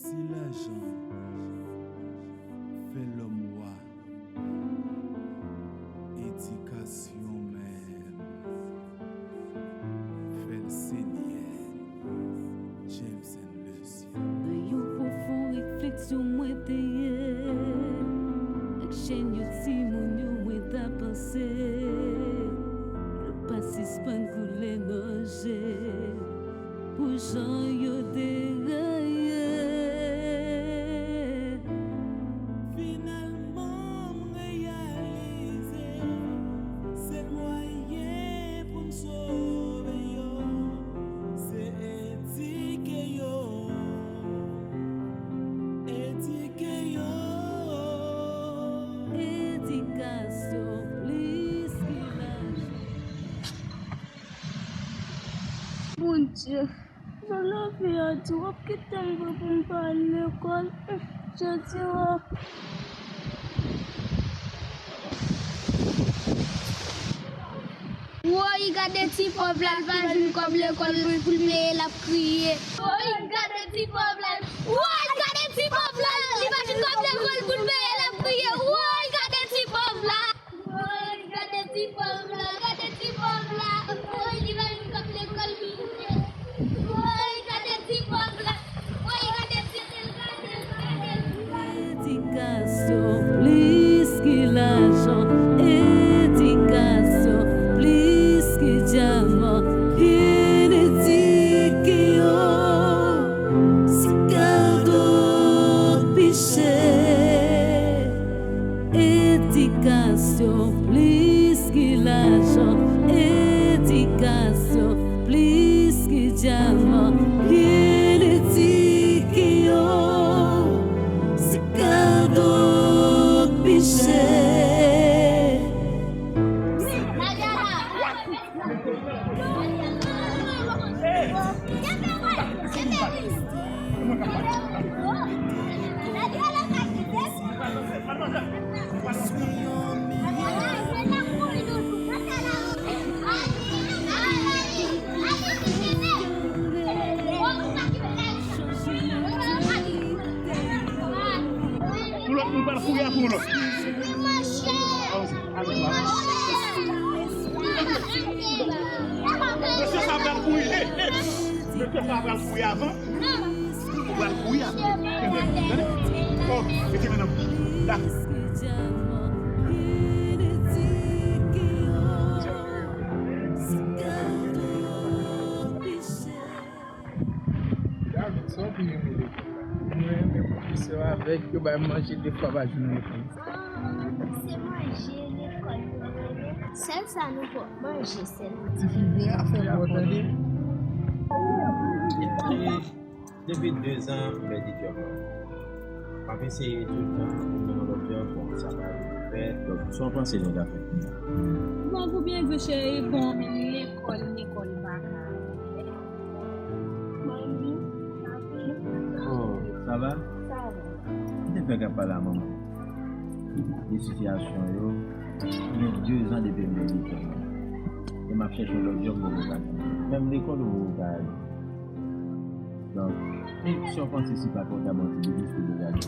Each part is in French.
Si l'argent fait l'homme roi, éducation même fait le Seigneur. James and Lucy. De yon profond réflexion moi t'ayé Ak chen yo ti moun yo moi ta pensé Le passé span koule noje Pou jan yo déraillé Finalement, réalisé, c'est le moyen pour me sauver, yo. C'est étiqué, yo. Étiqué, yo. Éducation plus qu'il a Mon Dieu, je l'ai fait à toi, que t'aimes pour me parler à l'école. Je dirais. Oui, regardez petit pauvre là, il va jouer comme l'école pour le mettre la crier. Oui, regardez petit pauvre là. Oui, regardez petit pauvre là, il va jouer comme l'école pour le mettre la crier. Oui, regardez petit pauvre là. Oui, regardez petit pauvre là, regardez petit pauvre là. Oui, il va jouer comme l'école pour le mettre. Oui, regardez petit pauvre là. Oui, regardez petit Éducation plus qu'il l'argent Éducation plus que diamant Bien éduqué yo Si cadeau piché Éducation plus que l'argent Éducation plus que diamant Bien éduqué yo Si cadeau piché Nous allons fouiller pour nous. Monsieur, ça va fouiller. Monsieur, ça va fouiller avant. On va fouiller après. Oh, mettez maintenant. Là. Avec que va manger des fois par journée. C'est manger l'école. Celle ça nous faut manger celle. Si tu viens à faire votre année, Depuis 2 ans, je me dis que je vais essayer tout le temps pour me faire bon, ça va faire. Donc, soit penser nos affaires. Bon, pour bien que je bon, l'école va. Oh, ça va? Je ne fais pas la maman. Les situations, il y a 2 ans depuis que je me dis que je m'a cherché le job pour le même l'école où je vais. Donc, si on pense ici par contre à mon petit bébé, c'est de regarder.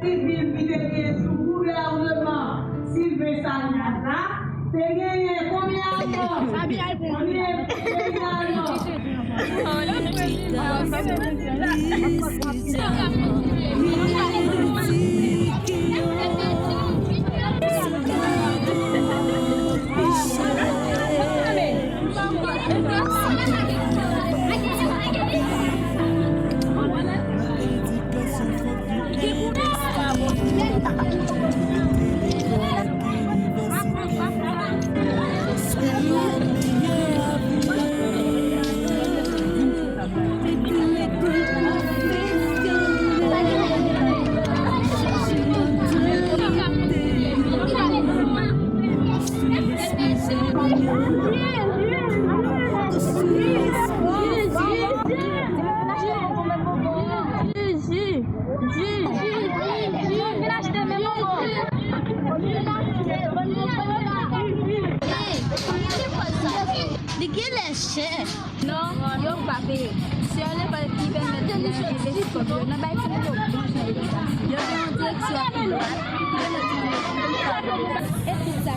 Sylvie Vidélier sous gouvernement Sylvain Sagnata, c'est gagné combien de temps? cher. Non, yo pas payé. Si on n'est pas qui permet de les l'école, on n'a pas été pour manger. Yo en direction à droite. Et tout ça.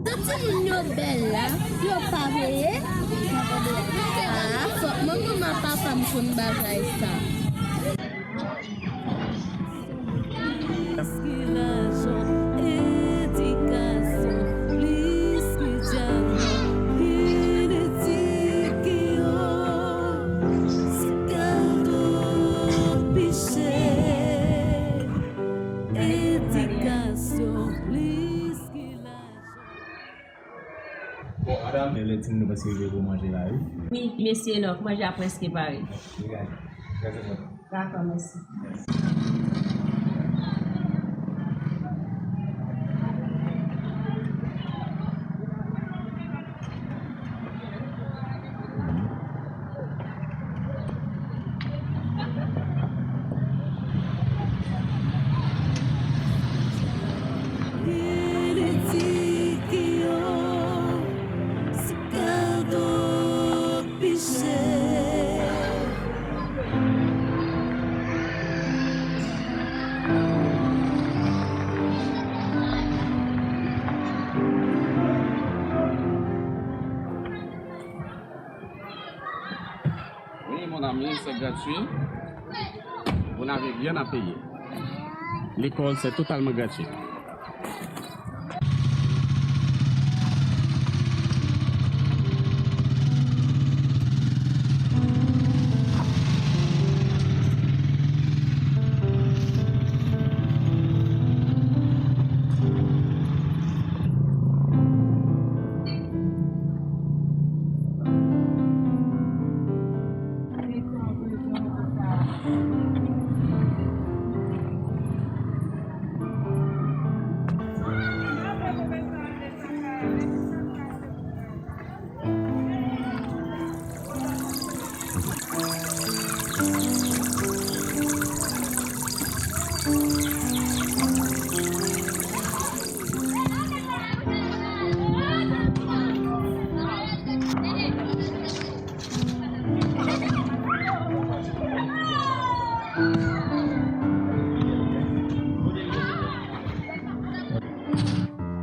Tout le monde belle là, yo pas payé. Ah, faut maman papa me font bagaille ça. Bon, madame, le team nous va servir pour manger là, oui? Oui, monsieur, non, moi j'ai presque pareil. Regarde. D'accord, merci. Oui, mon ami, c'est gratuit. Vous n'avez rien à payer. L'école, c'est totalement gratuit.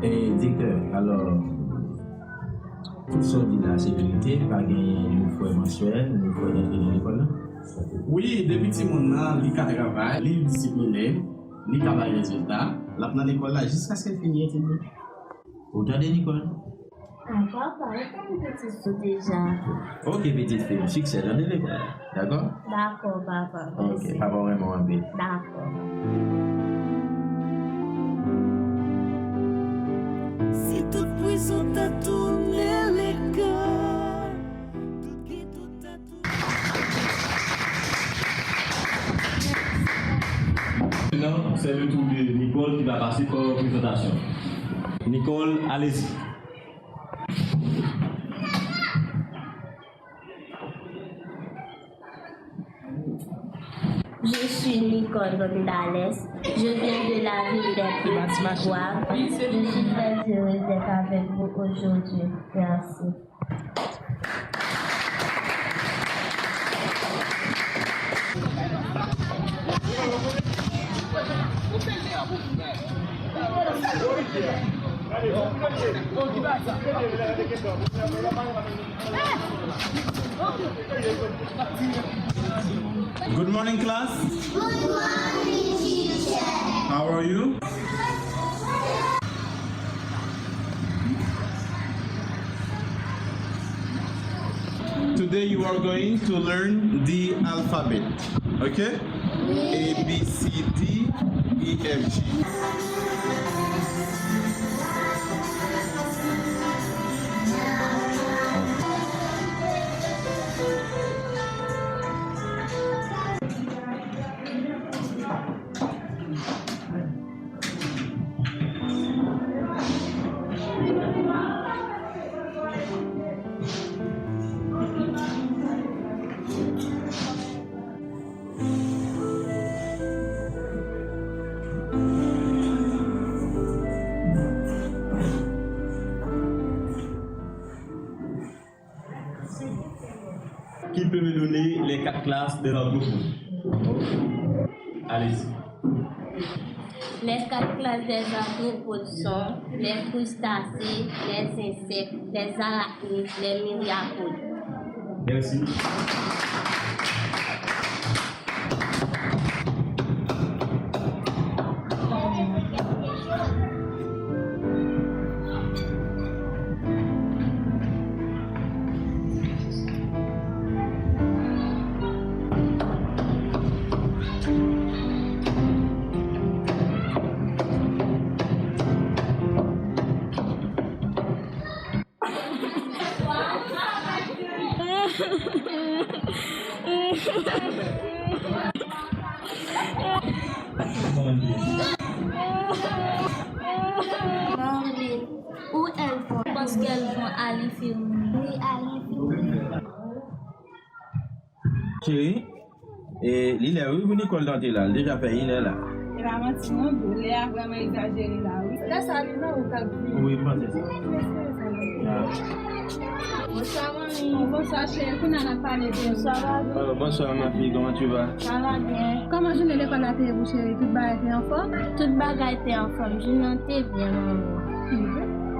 Et directeur, alors, tout ça dit la sécurité, pas gagner une fois mensuel, une fois d'entrer dans l'école. Oui, depuis petit monde là, il travaille, il discipliné, il travaille résultat. Là, dans l'école là, jusqu'à ce qu'elle finisse. Autant de l'école. Ah, papa, est-ce que petit sou déjà? Ok, petite fille, succès dans l'école. D'accord? D'accord, papa. Ok, pas vraiment un peu. D'accord. Si toute prison t'a tourné les cœurs, tout qui tout a tout. Maintenant, c'est le tour de Nicole qui va passer pour la présentation. Nicole, allez-y. Je suis Nicole Gonzalez. Je viens de la ville des Pouvoirs. Je suis très heureuse d'être avec vous aujourd'hui. Merci. Good morning, class. Good morning, teacher. How are you? Today you are going to learn the alphabet, okay? A, B, C, D, E, F, G. qui peut me donner les 4 classes des anthropodes? Allez-y. Les 4 classes des anthropodes sont les crustacés, les insectes, les arachnides, les myriapodes. Merci. Marlene, où elles vont? Parce qu'elles vont à l'infirmerie. Oui, à l'infirmerie. Chérie, et l'île où Nicole dans là, déjà fait une heure là. Il va mentir, non, il a vraiment exagéré là, oui. Là, ça arrive au cas où. Oui, pas ça. Bonsoir, mamie. Bonsoir, chérie. Vous n'en avez pas les deux. Ça va bien. Alors, bonsoir ma fille, comment tu vas? Ça va bien. Comment je ne l'ai pas la télé, vous, chérie? Toute bagarre était en forme? Toute bagarre était en forme. Je n'entends bien, maman.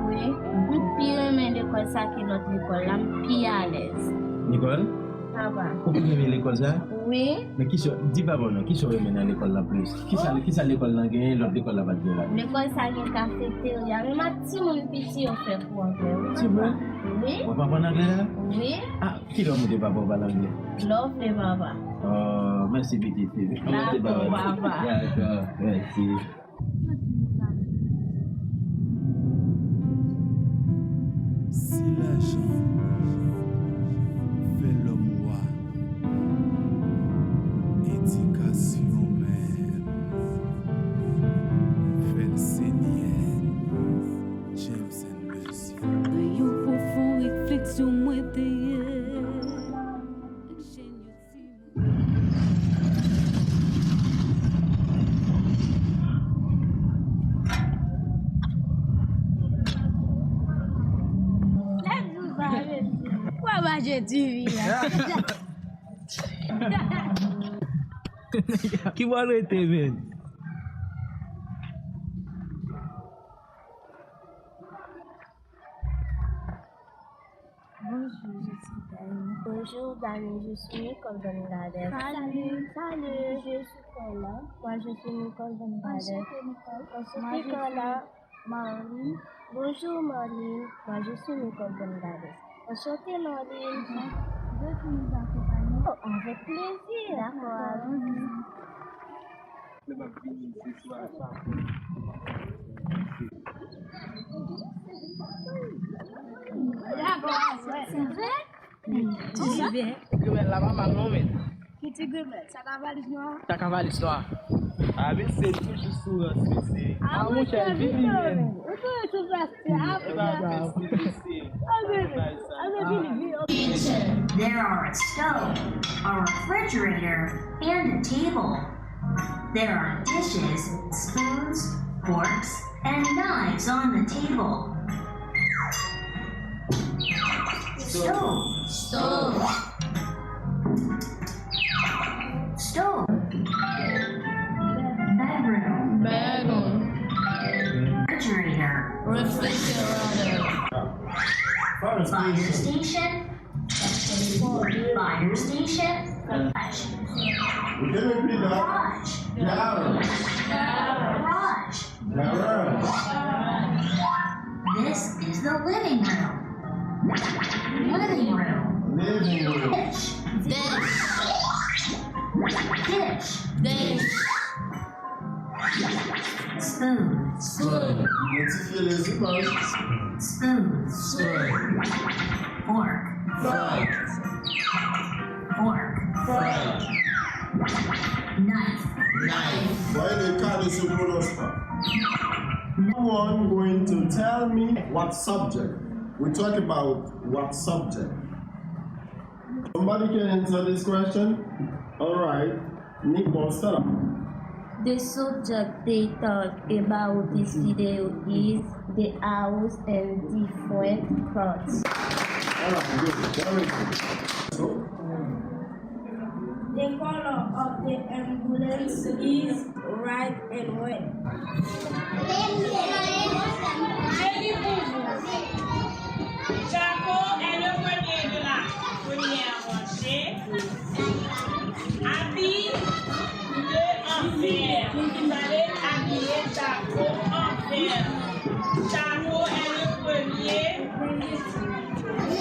Oui. Nous pire mais l'école ça qui l'autre école là, pire à l'aise. Nicole? Ça va. Pourquoi tu aimes l'école ça? Oui. Mais qui sont, dis pas bon, qui sont maintenant à l'école là plus? Qui ça l'école là gagne, l'autre école là va te là? L'école ça qui est cafétéria. Mais ma petite mon petit on fait pour anglais. C'est vrai? Oui. On va pas en anglais là? Oui. Ah, qui doit monter papa pour l'anglais? Love le papa. Oh, merci petite fille. D'accord, papa. D'accord, merci. Si l'argent fait l'homme roi, éducation même fait le Seigneur. James and Mercy. Dans une profonde réflexion, moi t'es. Pourquoi va je dis Qui va arrêter, man? Bonjour Dani, je suis Nicole Bengades. Salut. Salut. Je suis Cola. Moi je suis Nicole Bengades. Enchantée Cola. Marlene. Bonjour Marlene. Moi je suis Nicole Bengades. Enchantée Marlene. Veux-tu nous accompagner? Oh, avec plaisir. D'accord. C'est vrai? Tu sais? Gremel la maman non mais. Petit gremel, ça cavale noir. Ta cavale histoire. Ah mais c'est toujours sourd c'est. Ah mon cher, vive. There are a stove, a refrigerator, and a table. There are dishes, spoons, forks, and knives on the table. Stove. Stove. Bedroom. Refrigerator. Fire station. Fire station. Garage. This is the living room. Dish. Spoon. Fork. Knife. Why they call this a bonus part? No one going to tell me what subject. We talk about what subject. Somebody can answer this question? Alright. Nicole, start up. The subject they talk about this video is the house and different parts. Alright, good. Very good. So, color of the ambulance is red and red. Jaco est le premier de la première rangée. Habille de en fer. Vous allez habiller Jaco en fer. Jaco est le premier. Vous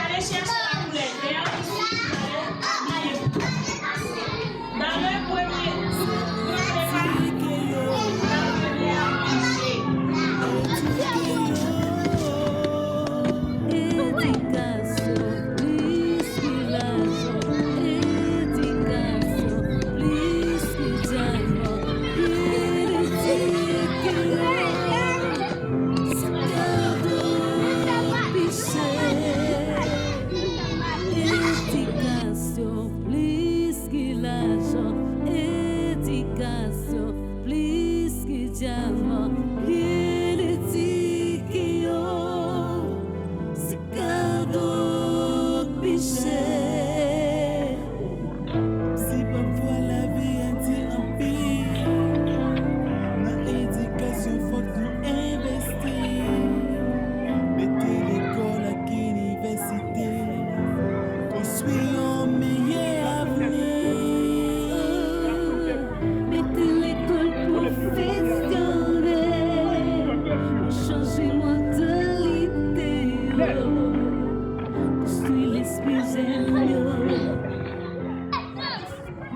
allez chercher la couleur verte. Dans le premier,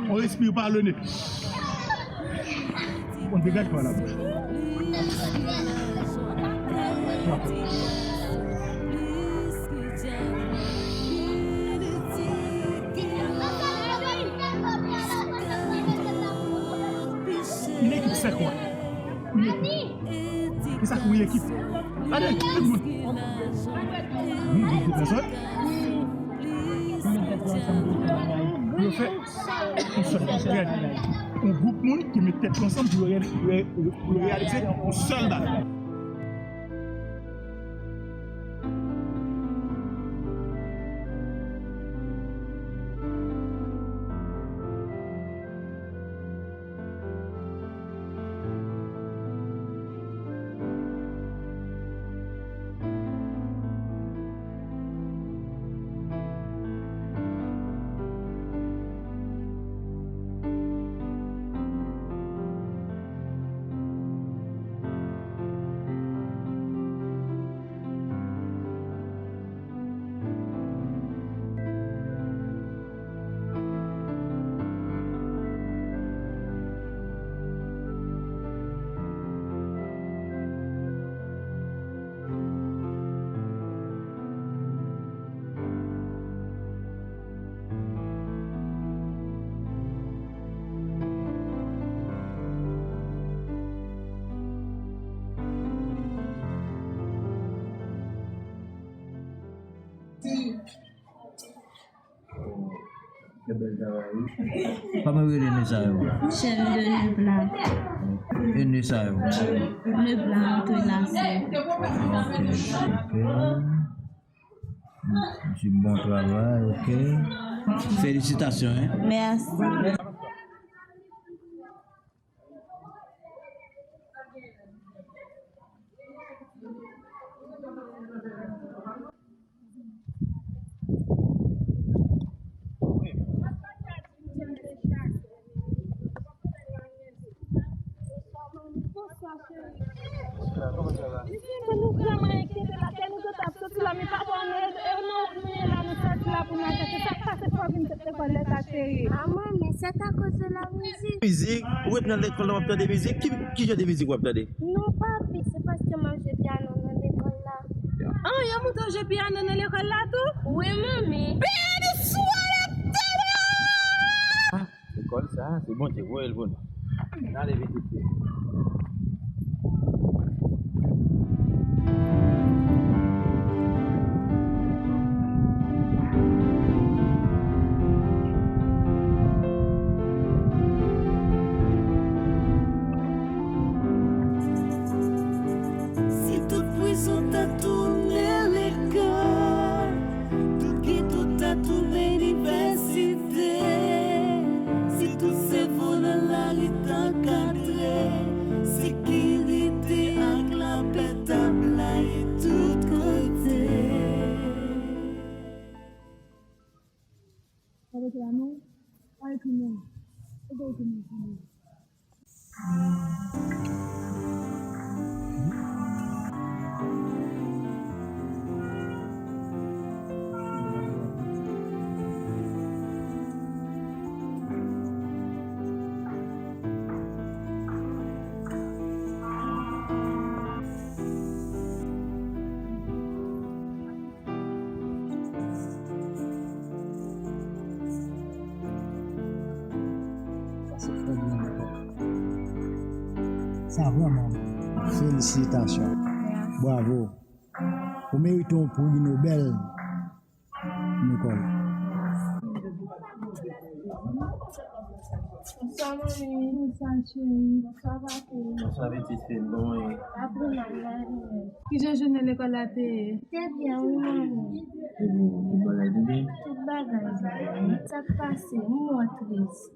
on respire par le nez. On dégage par la bouche. Une équipe, c'est quoi? Une équipe. C'est ça qu'on est l'équipe. Allez, tout le monde. Je fais un groupe de monde qui met tête ensemble pour réaliser un seul bataille. Comment vous voulez ça? Chaîne de nœud blanc. Et nous ça? Nœud blanc entrelacé. C'est bon travail, ok. Félicitations. Hein? Merci. Maman, mais c'est à cause de la musique. Musique? Où est l'école on entend des musiques? Qui joue des musiques? Non, papi, c'est parce que moi je piano dans l'école là. Ah, il y a mon jeu piano dans l'école là tout? Oui, mamie. Ah, l'école ça, c'est bon, c'est bon, bon. Allez, vite, vite. Prison t'a tourné les gars, tout qui tout t'a tourné. Ça vraiment, félicitations. Bravo. Vous méritez un prix Nobel, Nicole. Bonsoir, mamie. Bonsoir, chérie. Bonsoir, papi. Bonsoir, petite fille. Bon, et... Après, maman. Qui j'ai jeûné l'école à paix? C'est bien, oui, mamie. Et vous allez aider? Tout bagage. Ça passe, moi, triste.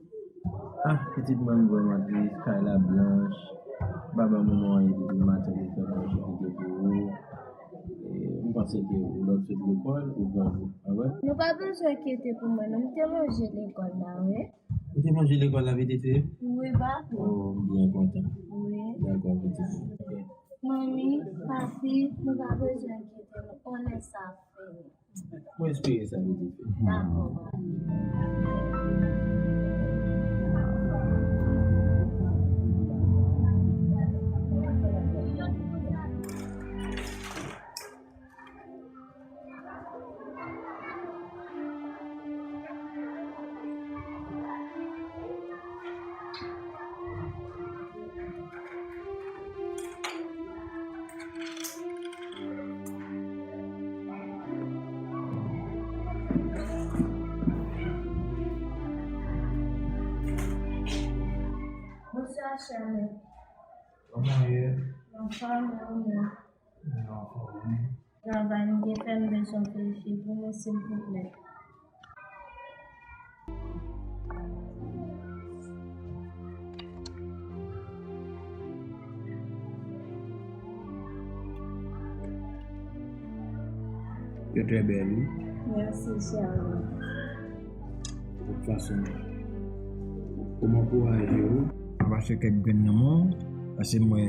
Ah, petite maman, vraiment triste. Kayla Blanche. Baba, maman, il est du matin, il fait manger pour vous. Et vous pensez que vous l'autre de l'école ou bien vous? Ah ouais? Nous pas besoin d'inquiéter pour moi, nous avons mangé l'école là, oui. Vous avez mangé l'école la vérité? Oui, bah. Oh, bien content. Oui. D'accord, petite. Okay. Mamie, papi, nous pas besoin d'inquiéter, on est ça fait. Moi, espérer ça vérité. D'accord. Bonsoir, chérie. Comment est-ce? Bonsoir, maman. Travail, nous avons besoin de vérifier pour moi, s'il vous plaît. Tu es très belle. Merci, chérie. De toute façon, comment encourager-vous? On va faire quelques gagnants parce que moi,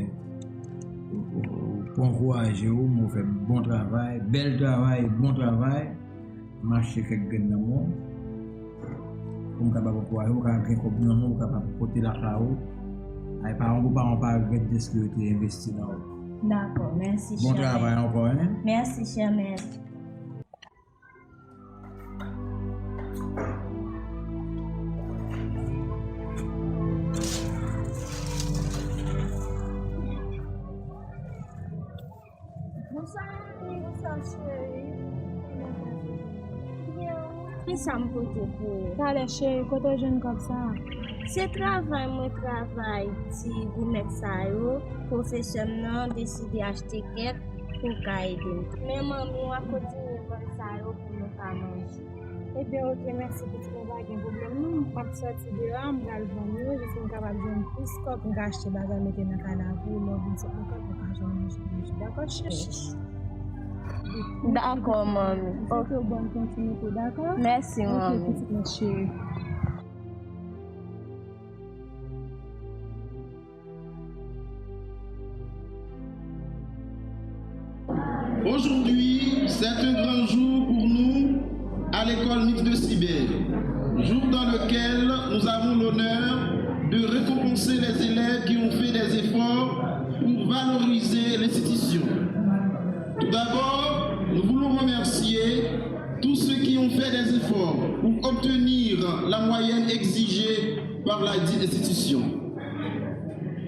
pour encourager vous, moi fais bon travail, bel travail, bon travail, marcher quelques gagnants. Pour capable encourager, vous capable comprendre, vous capable porter la chaos. Et par exemple, vous pas regretter ce que vous avez investi dans vous. D'accord, merci, chérie. Bon travail encore, hein? Merci, chérie, merci. Qui ça me peut dire pour? Allez, chérie, quand on jeune comme ça. C'est travail, mon travail. Si vous mettez ça, professeur n'a décidé d'acheter quelque pour aider. Mais maman a continué comme ça pour nous pas manger. Eh bien, ok, merci pour ce qu'on va avoir un problème. Nous, pas sortir de là, on va le vendre. Je suis capable de faire plus qu'on va acheter des bagages, mettre dans le canapé, pour manger. D'accord, chérie? D'accord, maman. Ok, bonne continuité, d'accord? Merci, maman. Ok, petite chérie. Aujourd'hui, c'est un grand jour pour nous à l'école mixte de Sibère, jour dans lequel nous avons l'honneur de récompenser les élèves qui ont fait des efforts pour valoriser l'institution. Tout d'abord, nous voulons remercier tous ceux qui ont fait des efforts pour obtenir la moyenne exigée par la dite institution.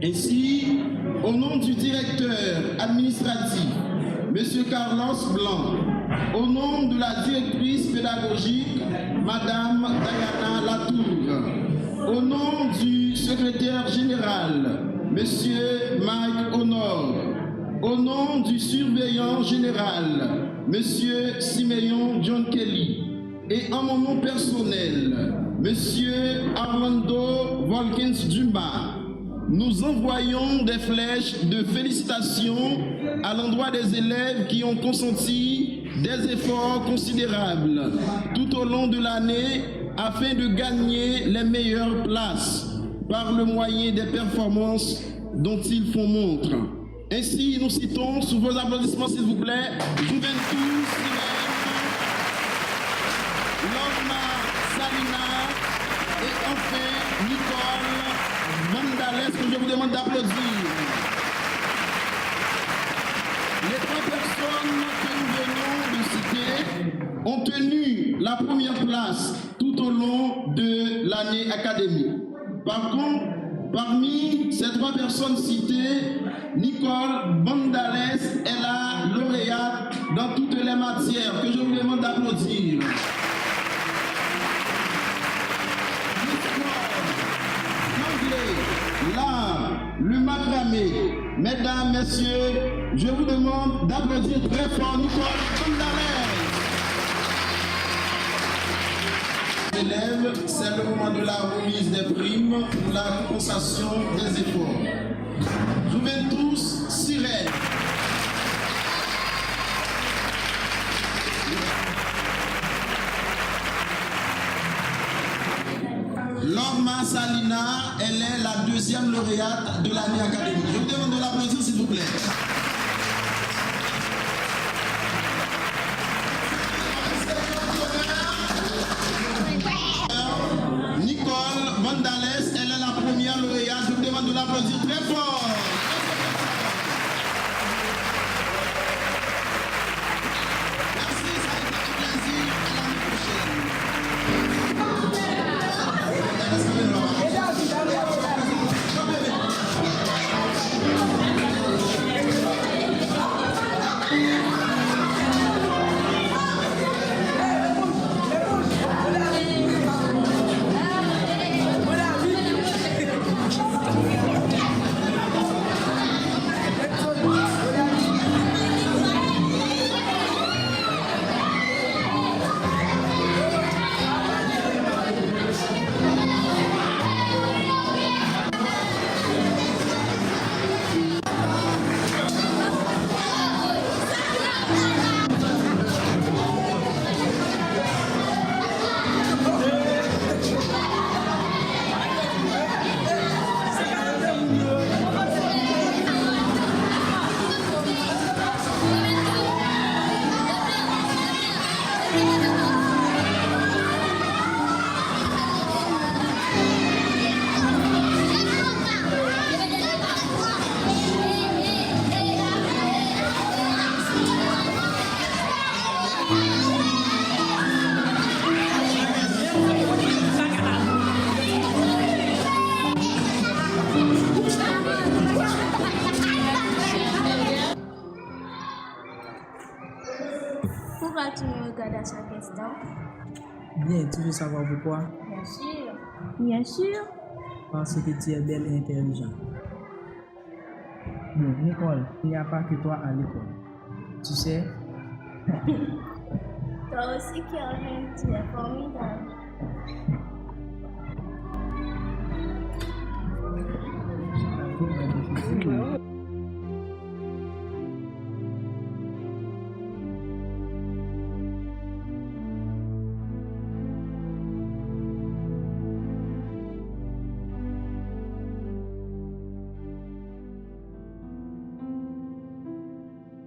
Ainsi, au nom du directeur administratif, M. Carlos Blanc, au nom de la directrice pédagogique, Mme Diana Latour, au nom du secrétaire général, M. Mike Honor, au nom du surveillant général, M. Simeon John Kelly, et en mon nom personnel, M. Armando Volkins Jumba, nous envoyons des flèches de félicitations à l'endroit des élèves qui ont consenti des efforts considérables tout au long de l'année afin de gagner les meilleures places par le moyen des performances dont ils font montre. Ainsi, nous citons, sous vos applaudissements s'il vous plaît, Juventus, Lorma Salina et enfin Nicole Mandales, que je vous demande d'applaudir. Les trois personnes que nous venons de citer ont tenu la première place tout au long de l'année académique. Par contre, parmi ces trois personnes citées, Nicole Bandales est la lauréate dans toutes les matières, que je vous demande d'applaudir. L'art, le macramé. Mesdames, messieurs, je vous demande d'applaudir très fort Nicole Bandales. Élèves, c'est le moment de la remise des primes pour la compensation des efforts. Juventus Sirène. Lorma Salina, elle est la deuxième lauréate de l'année académique. Je vous demande de l'applaudir s'il vous plaît. Nicole Vandales, elle est la première lauréate. Je vous demande de l'applaudir très fort. Merci, ça a été un plaisir. À l'année prochaine. Pourquoi tu me regardes à chaque instant? Bien, tu veux savoir pourquoi? Bien sûr. Bien sûr. Parce que tu es belle et intelligente. Bon, Nicole, il n'y a pas que toi à l'école. Tu sais? Toi aussi, Kelvin, tu es formidable.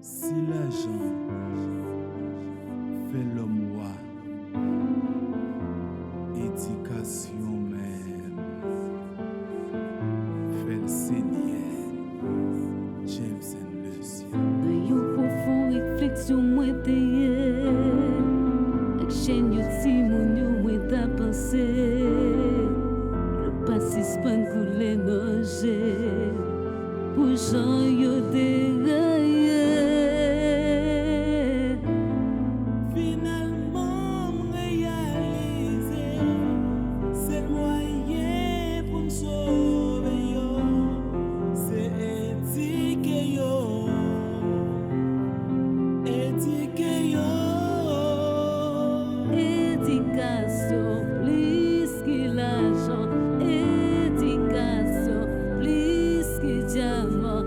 Si l'argent fait l'homme roi, éducation même fait le Seigneur. James and Lucia. Dans une profonde réflexion, moi t'ai avec chaîne yo ti moun yo moi ta pensé. Le passé span coulé nage pour Jean yo déraillé. Finalement, réaliser, c'est le moyen pour nous sauver, yo. C'est éduquer, yo. Éduquer, yo. Éducation, plus que l'argent. Éducation, plus que diamant.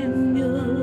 rêve yo.